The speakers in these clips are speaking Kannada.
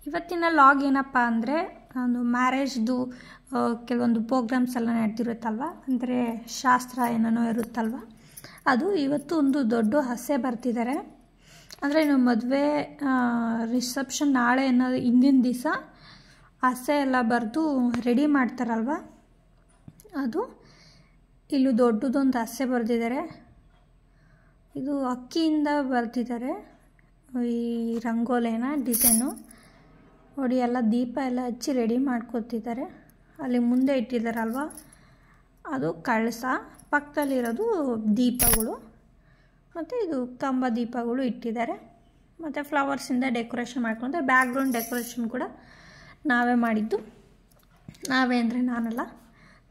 ಇವತ್ತಿನ ಲಾಗ್ ಏನಪ್ಪ ಅಂದರೆ ಒಂದು ಮ್ಯಾರೇಜ್ದು ಕೆಲವೊಂದು ಪ್ರೋಗ್ರಾಮ್ಸ್ ಎಲ್ಲ ನಡೆದಿರುತ್ತಲ್ವ, ಅಂದರೆ ಶಾಸ್ತ್ರ ಏನೇನೋ ಇರುತ್ತಲ್ವ, ಅದು ಇವತ್ತು ಒಂದು ದೊಡ್ಡ ಹಸೆ ಬರ್ತಿದ್ದಾರೆ. ಅಂದರೆ ಇನ್ನು ಮದುವೆ ರಿಸೆಪ್ಷನ್ ನಾಳೆ ಅನ್ನೋದು ಹಿಂದಿನ ದಿವಸ ಹಸೆ ಎಲ್ಲ ಬರೆದು ರೆಡಿ ಮಾಡ್ತಾರಲ್ವ, ಅದು ಇಲ್ಲೂ ದೊಡ್ಡದೊಂದು ಹಸೆ ಬರೆದಿದ್ದಾರೆ. ಇದು ಅಕ್ಕಿಯಿಂದ ಬರೆದಿದ್ದಾರೆ. ಈ ರಂಗೋಲಿನ ಡಿಸೈನು ನೋಡಿ, ಎಲ್ಲ ದೀಪ ಎಲ್ಲ ಹಚ್ಚಿ ರೆಡಿ ಮಾಡ್ಕೊತಿದ್ದಾರೆ. ಅಲ್ಲಿ ಮುಂದೆ ಇಟ್ಟಿದ್ದಾರಲ್ವ, ಅದು ಕಳಸ, ಪಕ್ಕದಲ್ಲಿರೋದು ದೀಪಗಳು, ಮತ್ತು ಇದು ಕಂಬ ದೀಪಗಳು ಇಟ್ಟಿದ್ದಾರೆ. ಮತ್ತು ಫ್ಲವರ್ಸಿಂದ ಡೆಕೋರೇಷನ್ ಮಾಡ್ಕೊಂಡ್ರೆ ಬ್ಯಾಕ್ಗ್ರೌಂಡ್ ಡೆಕೋರೇಷನ್ ಕೂಡ ನಾವೇ ಮಾಡಿದ್ದು. ನಾವೇ ಅಂದರೆ ನಾನಲ್ಲ,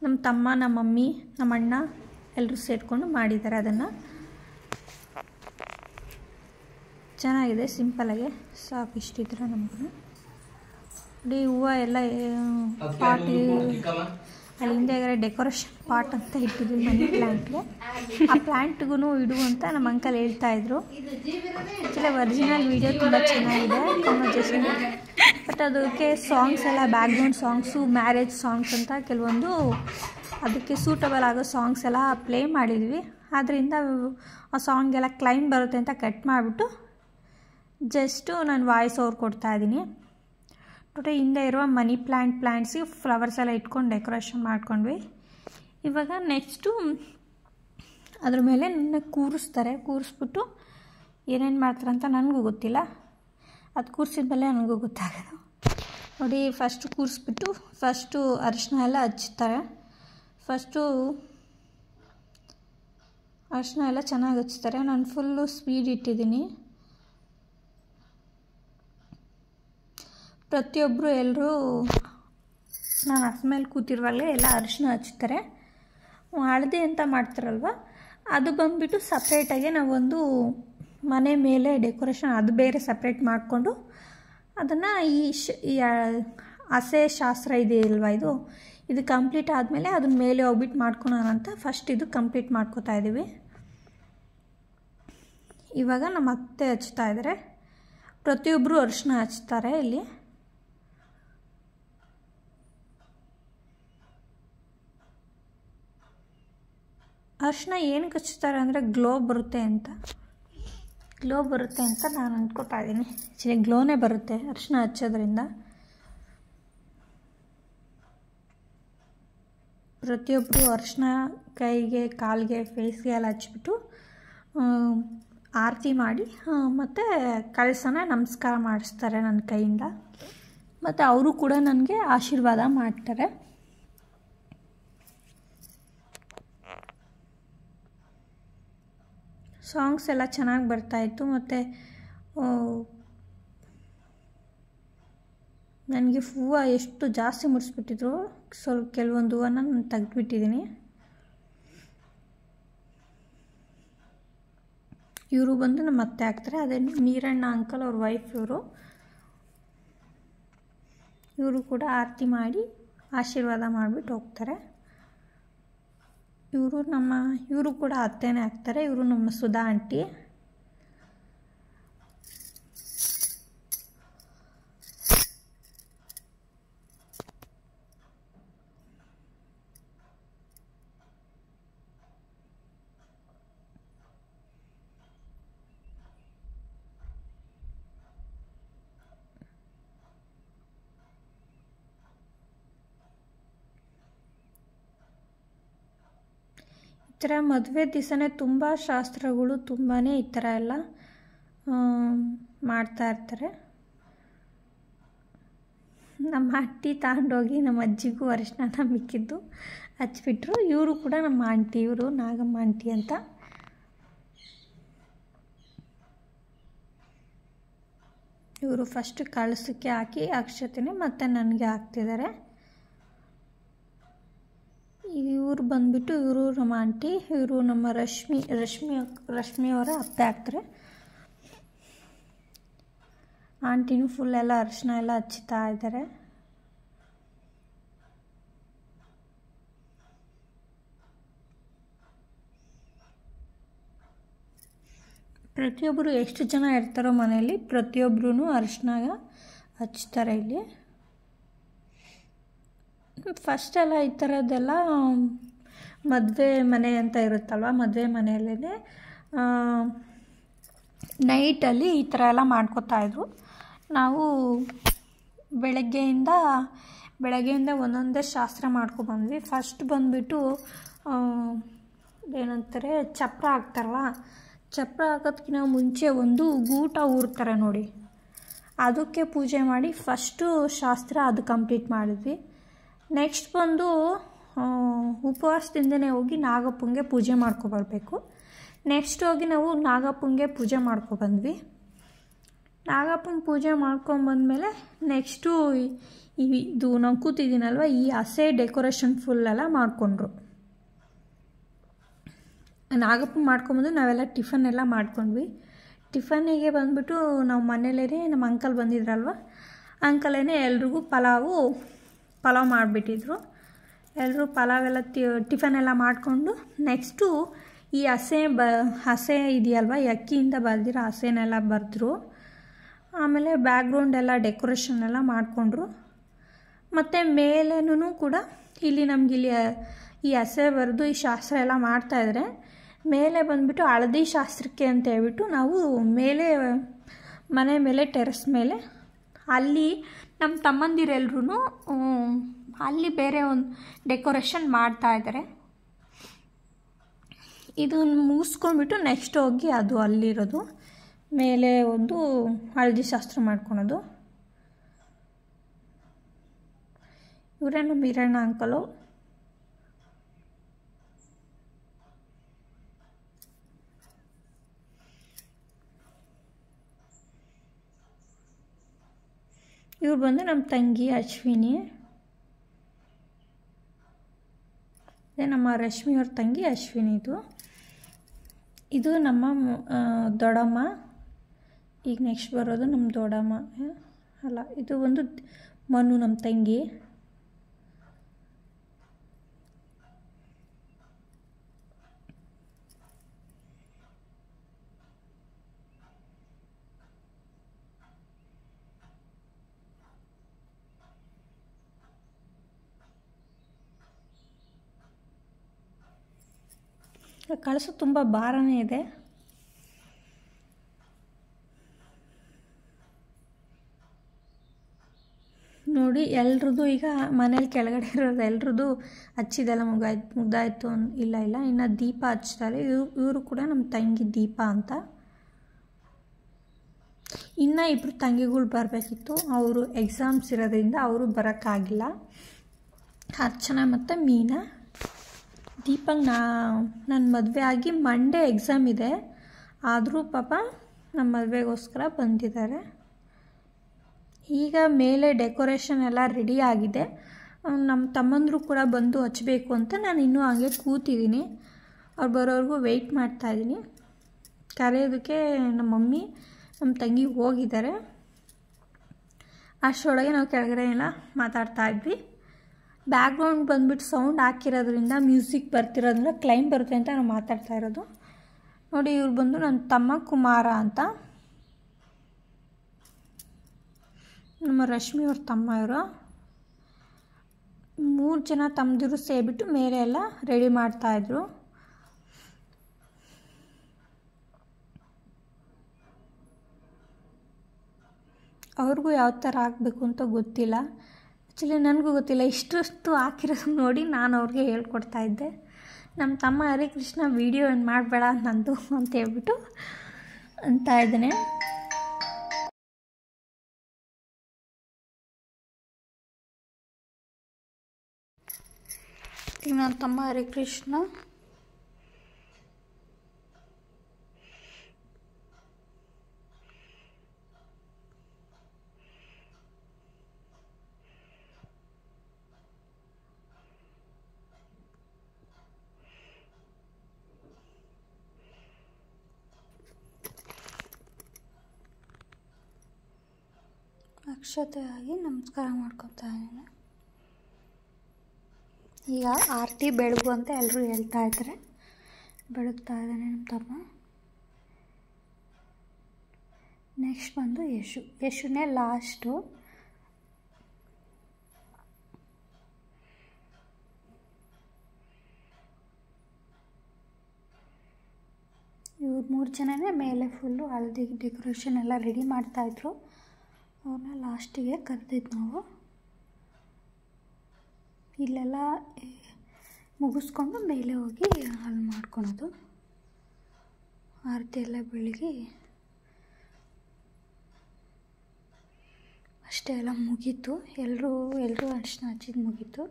ನಮ್ಮ ತಮ್ಮ, ನಮ್ಮ ಮಮ್ಮಿ, ನಮ್ಮ ಅಣ್ಣ ಎಲ್ಲರೂ ಸೇರಿಕೊಂಡು ಮಾಡಿದ್ದಾರೆ. ಅದನ್ನು ಚೆನ್ನಾಗಿದೆ, ಸಿಂಪಲಾಗೆ ಸಾಕು. ಇಷ್ಟಿದ್ರೆ ನಮಗೂ ನೋಡಿ ಹೂವು ಎಲ್ಲ ಪಾಟ್, ಅಲ್ಲಿ ಹಿಂದೆಗಡೆ ಡೆಕೋರೇಷನ್ ಪಾಟ್ ಅಂತ ಇಟ್ಟಿದ್ವಿ ಮನಿ ಪ್ಲ್ಯಾಂಟ್ಗೆ. ಆ ಪ್ಲ್ಯಾಂಟ್ಗೂ ಇಡು ಅಂತ ನಮ್ಮ ಅಂಕಲ್ ಹೇಳ್ತಾಯಿದ್ರು. ಆ್ಯಕ್ಚುಲಿ ಒರಿಜಿನಲ್ ವೀಡಿಯೋ ತುಂಬ ಚೆನ್ನಾಗಿದೆ, ಕಾನ್ವರ್ಸೇಷನ್. ಬಟ್ ಅದಕ್ಕೆ ಸಾಂಗ್ಸ್ ಎಲ್ಲ ಬ್ಯಾಕ್ಗ್ರೌಂಡ್ ಸಾಂಗ್ಸು, ಮ್ಯಾರೇಜ್ ಸಾಂಗ್ಸ್ ಅಂತ ಕೆಲವೊಂದು ಅದಕ್ಕೆ ಸೂಟಬಲ್ ಆಗೋ ಸಾಂಗ್ಸ್ ಎಲ್ಲ ಪ್ಲೇ ಮಾಡಿದ್ವಿ. ಆದ್ದರಿಂದ ಆ ಸಾಂಗೆಲ್ಲ ಕ್ಲೈಮ್ ಬರುತ್ತೆ ಅಂತ ಕಟ್ ಮಾಡಿಬಿಟ್ಟು ಜಸ್ಟು ನಾನು ವಾಯ್ಸ್ ಓವರ್ ಕೊಡ್ತಾಯಿದ್ದೀನಿ. ಟೋಟಲ್ ಹಿಂದೆ ಇರುವ ಮನಿ ಪ್ಲ್ಯಾಂಟ್ಸಿಗೆ ಫ್ಲವರ್ಸ್ ಎಲ್ಲ ಇಟ್ಕೊಂಡು ಡೆಕೋರೇಷನ್ ಮಾಡ್ಕೊಂಡ್ವಿ. ಇವಾಗ ನೆಕ್ಸ್ಟು ಅದ್ರ ಮೇಲೆ ನನ್ನ ಕೂರಿಸ್ತಾರೆ. ಕೂರಿಸ್ಬಿಟ್ಟು ಏನೇನು ಮಾಡ್ತಾರೆ ಅಂತ ನನಗೂ ಗೊತ್ತಿಲ್ಲ, ಅದು ಕೂರಿಸಿದ ಮೇಲೆ ನನಗೂ ಗೊತ್ತಾಗೋದು. ನೋಡಿ, ಫಸ್ಟು ಕೂರಿಸ್ಬಿಟ್ಟು ಫಸ್ಟು ಅರಿಶಿನ ಎಲ್ಲ ಹಚ್ತಾರೆ. ಫಸ್ಟು ಅರಿಶಿನ ಎಲ್ಲ ಚೆನ್ನಾಗಿ ಹಚ್ತಾರೆ. ನಾನು ಫುಲ್ಲು ಸ್ಪೀಡ್ ಇಟ್ಟಿದ್ದೀನಿ. ಪ್ರತಿಯೊಬ್ಬರು ಎಲ್ಲರೂ ನಾನು ಮೇಲೆ ಕೂತಿರುವಾಗಲೇ ಎಲ್ಲ ಅರಿಶಿನ ಹಚ್ತಾರೆ. ಹಳದಿ ಅಂತ ಮಾಡ್ತಾರಲ್ವ, ಅದು ಬಂದುಬಿಟ್ಟು ಸಪ್ರೇಟಾಗಿ ನಾವೊಂದು ಮನೆ ಮೇಲೆ ಡೆಕೋರೇಷನ್ ಅದು ಬೇರೆ ಸಪ್ರೇಟ್ ಮಾಡಿಕೊಂಡು ಅದನ್ನು ಈ ಹಸೆ ಶಾಸ್ತ್ರ ಇದೆ ಅಲ್ವ, ಇದು ಕಂಪ್ಲೀಟ್ ಆದಮೇಲೆ ಅದನ್ನ ಮೇಲೆ ಹೋಗ್ಬಿಟ್ಟು ಮಾಡ್ಕೊಳೋಣ ಅಂತ ಫಸ್ಟ್ ಇದು ಕಂಪ್ಲೀಟ್ ಮಾಡ್ಕೋತಾ ಇದ್ದೀವಿ. ಇವಾಗ ನಮ್ಮ ಅತ್ತೆ ಹಚ್ತಾ ಇದ್ದಾರೆ. ಪ್ರತಿಯೊಬ್ಬರು ಅರಿಶಿನ ಹಚ್ತಾರೆ. ಇಲ್ಲಿ ಅರಿಶಿನ ಏನಕ್ಕೆ ಹಚ್ತಾರೆ ಅಂದರೆ ಗ್ಲೋ ಬರುತ್ತೆ ಅಂತ ನಾನು ಅಂದ್ಕೊತಾ ಇದ್ದೀನಿ. ಆ್ಯಕ್ಚುಲಿ ಗ್ಲೋನೇ ಬರುತ್ತೆ ಅರಿಶಿನ ಹಚ್ಚೋದ್ರಿಂದ. ಪ್ರತಿಯೊಬ್ಬರು ಅರಿಶಿನ ಕೈಗೆ, ಕಾಲಿಗೆ, ಫೇಸ್ಗೆ ಎಲ್ಲ ಹಚ್ಬಿಟ್ಟು ಆರತಿ ಮಾಡಿ ಮತ್ತು ಕಳಸನ ನಮಸ್ಕಾರ ಮಾಡಿಸ್ತಾರೆ ನನ್ನ ಕೈಯಿಂದ. ಮತ್ತು ಅವರು ಕೂಡ ನನಗೆ ಆಶೀರ್ವಾದ ಮಾಡ್ತಾರೆ. ಸಾಂಗ್ಸ್ ಎಲ್ಲ ಚೆನ್ನಾಗಿ ಬರ್ತಾಯಿತ್ತು. ಮತ್ತು ನನಗೆ ಹೂವು ಎಷ್ಟು ಜಾಸ್ತಿ ಮುಡಿಸ್ಬಿಟ್ಟಿದ್ರು, ಸ್ವಲ್ಪ ಕೆಲವೊಂದು ಹೂವನ್ನು ನಾನು ತೆಗೆದುಬಿಟ್ಟಿದ್ದೀನಿ. ಇವರು ಬಂದು ನಮ್ಮ ಅತ್ತೆ ಆಗ್ತಾರೆ. ಅದೇ ನೀರಣ್ಣ ಅಂಕಲ್ ಅವ್ರ ವೈಫ್ ಇವರು ಕೂಡ ಆರತಿ ಮಾಡಿ ಆಶೀರ್ವಾದ ಮಾಡಿಬಿಟ್ಟು ಹೋಗ್ತಾರೆ. ಇವರು ಕೂಡ ಅತ್ತೆನೇ ಆಗ್ತಾರೆ. ಇವರು ನಮ್ಮ ಸುಧಾ ಆಂಟಿ. ಈ ಥರ ಮದುವೆ ದಿವಸನೇ ತುಂಬ ಶಾಸ್ತ್ರಗಳು ತುಂಬಾ ಈ ಥರ ಎಲ್ಲ ಮಾಡ್ತಾಯಿರ್ತಾರೆ. ನಮ್ಮ ಆಂಟಿ ತಗೊಂಡೋಗಿ ನಮ್ಮ ಅಜ್ಜಿಗೂ ಅರಿಶಿನ ಮಿಕ್ಕಿದ್ದು ಹಚ್ಬಿಟ್ರು. ಇವರು ಕೂಡ ನಮ್ಮ ಆಂಟಿ, ಇವರು ನಾಗಮ್ಮ ಆಂಟಿ ಅಂತ. ಇವರು ಫಸ್ಟ್ ಕಳಸಕ್ಕೆ ಹಾಕಿ ಅಕ್ಷತೆನೇ ಮತ್ತೆ ನನಗೆ ಹಾಕ್ತಿದ್ದಾರೆ. ಇವರು ಬಂದುಬಿಟ್ಟು ಇವರು ನಮ್ಮ ಆಂಟಿ, ಇವರು ನಮ್ಮ ರಶ್ಮಿಯವರ ಅತ್ತೆ ಆಗ್ತಾರೆ. ಆಂಟಿನೂ ಫುಲ್ ಎಲ್ಲ ಅರಿಶಿನ ಎಲ್ಲ ಹಚ್ಚುತ್ತಾ ಇದ್ದಾರೆ. ಪ್ರತಿಯೊಬ್ಬರು ಎಷ್ಟು ಜನ ಇರ್ತಾರೋ ಮನೆಯಲ್ಲಿ ಪ್ರತಿಯೊಬ್ಬರೂ ಹಚ್ತಾರೆ ಇಲ್ಲಿ. ಫಸ್ಟೆಲ್ಲ ಈ ಥರದ್ದೆಲ್ಲ ಮದುವೆ ಮನೆ ಅಂತ ಇರುತ್ತಲ್ವ, ಮದುವೆ ಮನೆಯಲ್ಲೇ ನೈಟಲ್ಲಿ ಈ ಥರ ಎಲ್ಲ ಮಾಡ್ಕೋತಾಯಿದ್ರು. ನಾವು ಬೆಳಗ್ಗೆಯಿಂದ ಒಂದೊಂದೇ ಶಾಸ್ತ್ರ ಮಾಡ್ಕೊಬಂದ್ವಿ. ಫಸ್ಟ್ ಬಂದುಬಿಟ್ಟು ಏನಂತಾರೆ, ಚಪ್ರ ಹಾಕ್ತಾರಲ್ಲ, ಚಪ್ರ ಹಾಕೋದಕ್ಕಿಂತ ಮುಂಚೆ ಒಂದು ಗೂಟ ಊರ್ತಾರೆ ನೋಡಿ, ಅದಕ್ಕೆ ಪೂಜೆ ಮಾಡಿ ಫಸ್ಟು ಶಾಸ್ತ್ರ ಅದು ಕಂಪ್ಲೀಟ್ ಮಾಡಿದ್ವಿ. ನೆಕ್ಸ್ಟ್ ಬಂದು ಉಪವಾಸದಿಂದನೇ ಹೋಗಿ ನಾಗಪ್ಪಂಗೆ ಪೂಜೆ ಮಾಡ್ಕೊಬರ್ಬೇಕು. ನೆಕ್ಸ್ಟ್ ಹೋಗಿ ನಾವು ನಾಗಪ್ಪಂಗೆ ಪೂಜೆ ಮಾಡ್ಕೊಬಂದ್ವಿ. ನಾಗಪ್ಪನ ಪೂಜೆ ಮಾಡ್ಕೊಂಬಂದ್ಮೇಲೆ ನೆಕ್ಸ್ಟು ಇದು ನಾವು ಕೂತಿದ್ದೀನಲ್ವ, ಈ ಹಸೆ ಡೆಕೋರೇಷನ್ ಫುಲ್ಲೆಲ್ಲ ಮಾಡಿಕೊಂಡ್ರು. ನಾಗಪ್ಪನ ಮಾಡ್ಕೊಂಬಂದು ನಾವೆಲ್ಲ ಟಿಫನ್ ಎಲ್ಲ ಮಾಡ್ಕೊಂಡ್ವಿ. ಟಿಫನ್ನಿಗೆ ಬಂದುಬಿಟ್ಟು ನಾವು ಮನೇಲೇ ನಮ್ಮ ಅಂಕಲ್ ಬಂದಿದ್ರಲ್ವ, ಅಂಕಲೇ ಎಲ್ರಿಗೂ ಪಲಾವ್ ಮಾಡಿಬಿಟ್ಟಿದ್ರು. ಎಲ್ಲರೂ ಪಲಾವೆಲ್ಲ ಟಿಫನ್ ಎಲ್ಲ ಮಾಡಿಕೊಂಡು ನೆಕ್ಸ್ಟು ಈ ಹಸೆ ಇದೆಯಲ್ವ, ಈ ಅಕ್ಕಿಯಿಂದ ಬರೆದಿರೋ ಹಸೆನೆಲ್ಲ ಬರೆದ್ರು. ಆಮೇಲೆ ಬ್ಯಾಕ್ಗ್ರೌಂಡ್ ಎಲ್ಲ ಡೆಕೋರೇಷನ್ ಎಲ್ಲ ಮಾಡಿಕೊಂಡ್ರು. ಮತ್ತು ಮೇಲೇನೂ ಕೂಡ ಇಲ್ಲಿ ನಮಗಿಲ್ಲಿ ಈ ಹಸೆ ಬರೆದು ಈ ಶಾಸ್ತ್ರ ಎಲ್ಲ ಮಾಡ್ತಾಯಿದ್ರೆ ಮೇಲೆ ಬಂದುಬಿಟ್ಟು ಹಳದಿ ಶಾಸ್ತ್ರಕ್ಕೆ ಅಂತ ಹೇಳ್ಬಿಟ್ಟು ನಾವು ಮನೆ ಮೇಲೆ ಟೆರೆಸ್ ಮೇಲೆ ಅಲ್ಲಿ ನಮ್ಮ ತಮ್ಮಂದಿರೆಲ್ಲರೂ ಅಲ್ಲಿ ಬೇರೆ ಒಂದು ಡೆಕೋರೇಷನ್ ಮಾಡ್ತಾಯಿದ್ದಾರೆ. ಇದನ್ನು ಮುಗಿಸ್ಕೊಂಡ್ಬಿಟ್ಟು ನೆಕ್ಸ್ಟ್ ಹೋಗಿ ಅದು ಅಲ್ಲಿರೋದು ಮೇಲೆ ಒಂದು ಹಳದಿ ಶಾಸ್ತ್ರ ಮಾಡ್ಕೊಳೋದು. ಇವರೇ ನಮ್ಮ ಹಿರಣ್ಣ ಅಂಕಲು. ಇವ್ರು ಬಂದು ನಮ್ಮ ತಂಗಿ ಅಶ್ವಿನಿ, ಇದೇ ನಮ್ಮ ರಶ್ಮಿಯವ್ರ ತಂಗಿ ಅಶ್ವಿನಿ. ಇದು ನಮ್ಮ ದೊಡ್ಡಮ್ಮ. ಈಗ ನೆಕ್ಸ್ಟ್ ಬರೋದು ನಮ್ಮ ದೊಡ್ಡಮ್ಮ ಅಲ್ಲ, ಇದು ಒಂದು ಮನು ನಮ್ಮ ತಂಗಿ. ಕಳಸ ತುಂಬ ಭಾರನೇ ಇದೆ. ನೋಡಿ ಎಲ್ರದ್ದು ಈಗ ಮನೇಲಿ ಕೆಳಗಡೆ ಇರೋದು ಎಲ್ರದ್ದು ಹಚ್ಚಿದೆಲ್ಲ ಮುಗ್ದಾಯಿತು. ಇಲ್ಲ ಇನ್ನು ದೀಪ ಹಚ್ತಾರೆ. ಇವರು ಕೂಡ ನಮ್ಮ ತಂಗಿ ದೀಪ ಅಂತ. ಇನ್ನು ಇಬ್ಬರು ತಂಗಿಗಳು ಬರಬೇಕಿತ್ತು, ಅವರು ಎಕ್ಸಾಮ್ಸ್ ಇರೋದ್ರಿಂದ ಅವರು ಬರೋಕ್ಕಾಗಿಲ್ಲ. ಅರ್ಚನಾ ಮತ್ತು ಮೀನಾ. ದೀಪಂಗೆ ನನ್ನ ಮದುವೆ ಆಗಿ ಮಂಡೇ ಎಕ್ಸಾಮ್ ಇದೆ, ಆದರೂ ಪಾಪ ನಮ್ಮ ಮದುವೆಗೋಸ್ಕರ ಬಂದಿದ್ದಾರೆ. ಈಗ ಮೇಲೆ ಡೆಕೋರೇಷನ್ ಎಲ್ಲ ರೆಡಿ ಆಗಿದೆ. ನಮ್ಮ ತಮ್ಮಂದರು ಕೂಡ ಬಂದು ಹಚ್ಚಬೇಕು ಅಂತ ನಾನು ಇನ್ನೂ ಹಾಗೆ ಕೂತಿದ್ದೀನಿ. ಅವ್ರು ಬರೋವರೆಗೂ ವೆಯ್ಟ್ ಮಾಡ್ತಾಯಿದ್ದೀನಿ. ಕರೆಯೋದಕ್ಕೆ ನಮ್ಮ ಮಮ್ಮಿ ನಮ್ಮ ತಂಗಿ ಹೋಗಿದ್ದಾರೆ. ಅಷ್ಟರೊಳಗೆ ನಾವು ಕೆಳಗಡೆ ಎಲ್ಲ ಮಾತಾಡ್ತಾಯಿದ್ವಿ. ಬ್ಯಾಕ್ಗ್ರೌಂಡ್ ಬಂದುಬಿಟ್ಟು ಸೌಂಡ್ ಹಾಕಿರೋದ್ರಿಂದ ಮ್ಯೂಸಿಕ್ ಬರ್ತಿರೋದ್ರಿಂದ ಕ್ಲೈಮ್ ಬರುತ್ತೆ ಅಂತ ನಾವು ಮಾತಾಡ್ತಾ ಇರೋದು. ನೋಡಿ ಇವ್ರು ಬಂದು ನನ್ನ ತಮ್ಮ ಕುಮಾರ ಅಂತ, ನಮ್ಮ ರಶ್ಮಿ ಅವ್ರ ತಮ್ಮ. ಇವರು 3 ಜನ ತಮ್ಮದಿರು ಸೇರಿಬಿಟ್ಟು ಮೇಲೆ ಎಲ್ಲ ರೆಡಿ ಮಾಡ್ತಾಯಿದ್ರು. ಅವ್ರಿಗೂ ಯಾವ ಥರ ಹಾಕಬೇಕು ಅಂತ ಗೊತ್ತಿಲ್ಲ. ಆ್ಯಕ್ಚುಲಿ ನನಗೂ ಗೊತ್ತಿಲ್ಲ. ಇಷ್ಟು ಹಾಕಿರೋದು ನೋಡಿ ನಾನು ಅವ್ರಿಗೆ ಹೇಳ್ಕೊಡ್ತಾಯಿದ್ದೆ. ನಮ್ಮ ತಮ್ಮ ಹರಿಕೃಷ್ಣ ವೀಡಿಯೋ ಏನು ಮಾಡಬೇಡ ನಂದು ಅಂತ ಹೇಳ್ಬಿಟ್ಟು ಅಂತ ಇದ್ದೇನೆ. ಈಗ ನನ್ನ ತಮ್ಮ ಹರಿಕೃಷ್ಣ ಅಕ್ಷತೆ ಆಗಿ ನಮಸ್ಕಾರ ಮಾಡ್ಕೊತಾ ಇದ್ದೀನಿ. ಈಗ ಆರತಿ ಬೆಳಗು ಅಂತ ಎಲ್ಲರೂ ಹೇಳ್ತಾ ಇದ್ದಾರೆ. ಬೆಳಗ್ತಾ ಇದ್ದಾನೆ ನಮ್ಮ ತಮ್ಮ. ನೆಕ್ಸ್ಟ್ ಬಂದು ಯಶುನೇ ಲಾಸ್ಟು. ಇವ್ರು 3 ಜನನೇ ಮೇಲೆ ಫುಲ್ಲು ಹಳದಿ ಡೆಕೋರೇಷನ್ ಎಲ್ಲ ರೆಡಿ ಮಾಡ್ತಾಯಿದ್ರು. ಅವ್ರನ್ನ ಲಾಸ್ಟಿಗೆ ಕರೆದಿದ್ದು ನಾವು. ಇಲ್ಲೆಲ್ಲ ಮುಗಿಸ್ಕೊಂಡು ಮೇಲೆ ಹೋಗಿ ಅಲ್ಲಿ ಮಾಡ್ಕೊಳೋದು. ಆರತಿ ಎಲ್ಲ ಬೆಳಗ್ಗೆ ಅಷ್ಟೇ, ಎಲ್ಲ ಮುಗೀತು. ಎಲ್ಲರೂ ಅರಿಶಿನ ಹಚ್ಚಿದ್ದು ಮುಗೀತು.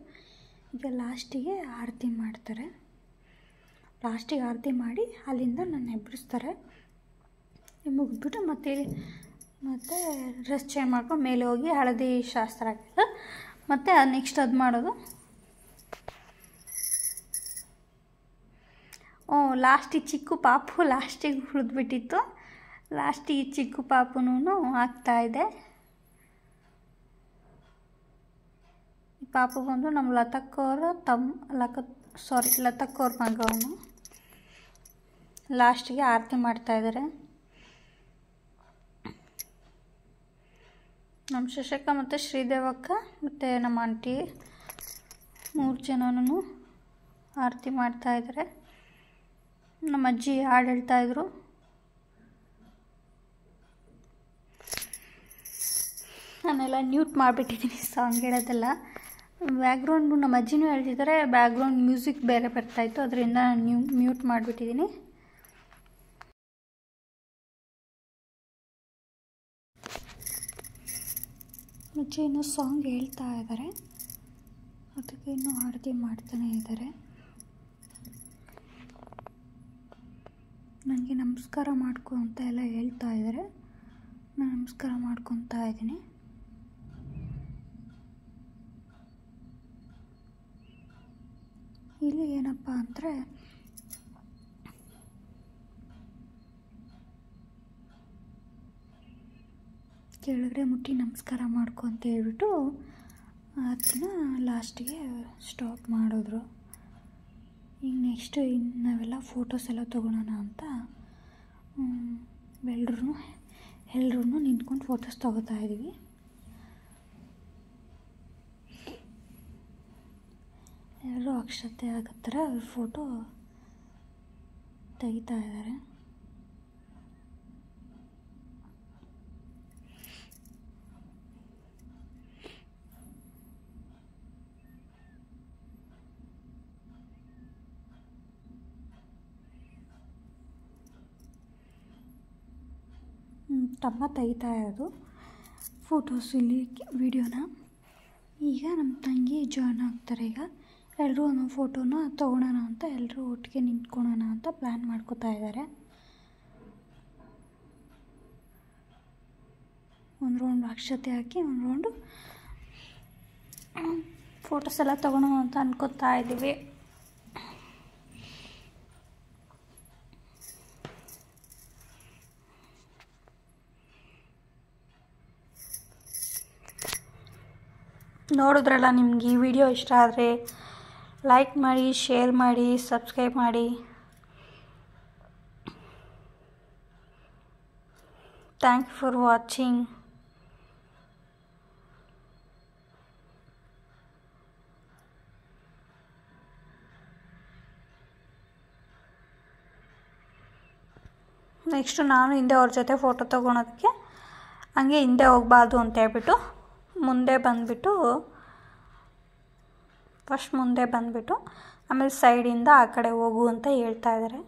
ಈಗ ಲಾಸ್ಟಿಗೆ ಆರತಿ ಮಾಡ್ತಾರೆ. ಲಾಸ್ಟಿಗೆ ಆರತಿ ಮಾಡಿ ಅಲ್ಲಿಂದ ನನ್ನ ಎಬ್ಬರಿಸ್ತಾರೆ. ಮುಗಿದ್ಬಿಟ್ಟು ಮತ್ತೆ ಡ್ರೆಸ್ ಚೇಂಜ್ ಮಾಡ್ಕೊಂಡು ಮೇಲೆ ಹೋಗಿ ಹಳದಿ ಶಾಸ್ತ್ರ ಹಾಕಿಲ್ಲ. ಮತ್ತು ನೆಕ್ಸ್ಟ್ ಅದು ಮಾಡೋದು. ಲಾಸ್ಟಿಗೆ ಚಿಕ್ಕ ಪಾಪು ಲಾಸ್ಟಿಗೆ ಉಳಿದ್ಬಿಟ್ಟಿತ್ತು. ಲಾಸ್ಟಿಗೆ ಚಿಕ್ಕ ಪಾಪುನೂ ಹಾಕ್ತಾಯಿದೆ. ಈ ಪಾಪು ಬಂದು ನಮ್ಮ ಲತಕ್ಕವ್ರ ಲತಕ್ಕವ್ರ ಮಗ ಅವನು. ಲಾಸ್ಟಿಗೆ ಆರತಿ ಮಾಡ್ತಾಯಿದ್ದಾರೆ. ನಮ್ಮ ಶಶಕ್ಕ ಮತ್ತು ಶ್ರೀದೇವಕ್ಕ ಮತ್ತು ನಮ್ಮ ಆಂಟಿ 3 ಜನನೂ ಆರತಿ ಮಾಡ್ತಾಯಿದ್ದಾರೆ. ನಮ್ಮ ಅಜ್ಜಿ ಹಾಡು ಹೇಳ್ತಾಯಿದ್ರು. ನಾನೆಲ್ಲ ನ್ಯೂಟ್ ಮಾಡಿಬಿಟ್ಟಿದ್ದೀನಿ ಸಾಂಗ್ ಹೇಳೋದೆಲ್ಲ. ಬ್ಯಾಕ್ಗ್ರೌಂಡು ನಮ್ಮ ಅಜ್ಜಿನೂ ಹೇಳ್ತಿದ್ದಾರೆ, ಬ್ಯಾಕ್ಗ್ರೌಂಡ್ ಮ್ಯೂಸಿಕ್ ಬೇರೆ ಬರ್ತಾಯಿತ್ತು, ಅದರಿಂದ ನಾನು ಮ್ಯೂಟ್ ಮಾಡಿಬಿಟ್ಟಿದ್ದೀನಿ. ಅಜ್ಜಿ ಇನ್ನೂ ಸಾಂಗ್ ಹೇಳ್ತಾ ಇದ್ದಾರೆ, ಅದಕ್ಕೆ ಇನ್ನೂ ಆರತಿ ಮಾಡ್ತಾನೆ ಇದ್ದಾರೆ. ನನಗೆ ನಮಸ್ಕಾರ ಮಾಡ್ಕೊ ಅಂತ ಎಲ್ಲ ಹೇಳ್ತಾ ಇದ್ದಾರೆ. ನಾನು ನಮಸ್ಕಾರ ಮಾಡ್ಕೊತಾ ಇದ್ದೀನಿ. ಇಲ್ಲಿ ಏನಪ್ಪ ಅಂದರೆ ಕೆಳಗಡೆ ಮುಟ್ಟಿ ನಮಸ್ಕಾರ ಮಾಡ್ಕೊ ಅಂತ ಹೇಳ್ಬಿಟ್ಟು ಅದನ್ನ ಲಾಸ್ಟಿಗೆ ಸ್ಟಾಪ್ ಮಾಡಿದ್ರು. ಈಗ ನೆಕ್ಸ್ಟು ನಾವೆಲ್ಲ ಫೋಟೋಸ್ ಎಲ್ಲ ತೊಗೊಳೋಣ ಅಂತ ಎಲ್ಲರೂ ನಿಂತ್ಕೊಂಡು ಫೋಟೋಸ್ ತೊಗೋತಾ ಇದ್ದೀವಿ. ಎಲ್ಲರೂ ಅಕ್ಷತೆ ಆಗೋ ಥರ ಫೋಟೋ ತೆಗಿತಾ ಇದ್ದಾರೆ. ತಮ್ಮ ತೆಗಿತಾ ಇರೋದು ಫೋಟೋಸ್ ಇಲ್ಲಿ ವಿಡಿಯೋನ. ಈಗ ನಮ್ಮ ತಂಗಿ ಜಾಯ್ನ್ ಆಗ್ತಾರೆ. ಈಗ ಎಲ್ಲರೂ ಒಂದೊಂದು ಫೋಟೋನ ತೊಗೊಳೋಣ ಅಂತ ಎಲ್ಲರೂ ಒಟ್ಟಿಗೆ ನಿಂತ್ಕೊಳ್ಳೋಣ ಅಂತ ಪ್ಲ್ಯಾನ್ ಮಾಡ್ಕೋತಾ ಇದ್ದಾರೆ. ಒಂದು ರೌಂಡ್ ಅಕ್ಷತೆ ಹಾಕಿ ಒಂದು ರೌಂಡು ಫೋಟೋಸ್ ಎಲ್ಲ ತೊಗೊಳೋಣ ಅಂತ ಅನ್ಕೋತಾ ಇದ್ದೀವಿ. ನೋಡಿದ್ರಲ್ಲ, ನಿಮ್ಗೆ ಈ ವಿಡಿಯೋ ಇಷ್ಟ ಆದರೆ ಲೈಕ್ ಮಾಡಿ, ಶೇರ್ ಮಾಡಿ, ಸಬ್ಸ್ಕ್ರೈಬ್ ಮಾಡಿ. Thank you for watching. Next ನಾನು ಹಿಂದೆ ಅವ್ರ ಜೊತೆ ಫೋಟೋ ತೊಗೊಳೋದಕ್ಕೆ ಹಂಗೆ ಹಿಂದೆ ಹೋಗಬಾರ್ದು ಅಂತ ಹೇಳ್ಬಿಟ್ಟು ಫಸ್ಟ್ ಮುಂದೆ ಬಂದುಬಿಟ್ಟು ಆಮೇಲೆ ಸೈಡಿಂದ ಆ ಕಡೆ ಹೋಗು ಅಂತ ಹೇಳ್ತಾ ಇದ್ದಾರೆ.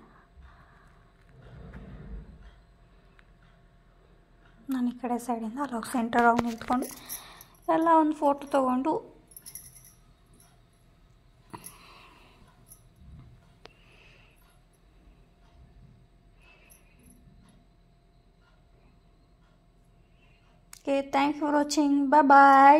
ನಾನು ಈ ಕಡೆ ಸೈಡಿಂದ ಅಲ್ಲೋಗಿ ಸೆಂಟರ್ ಹೋಗಿ ನಿಂತ್ಕೊಂಡು ಎಲ್ಲ ಒಂದು ಫೋಟೋ ತೊಗೊಂಡು Okay, thanks for watching. Bye bye.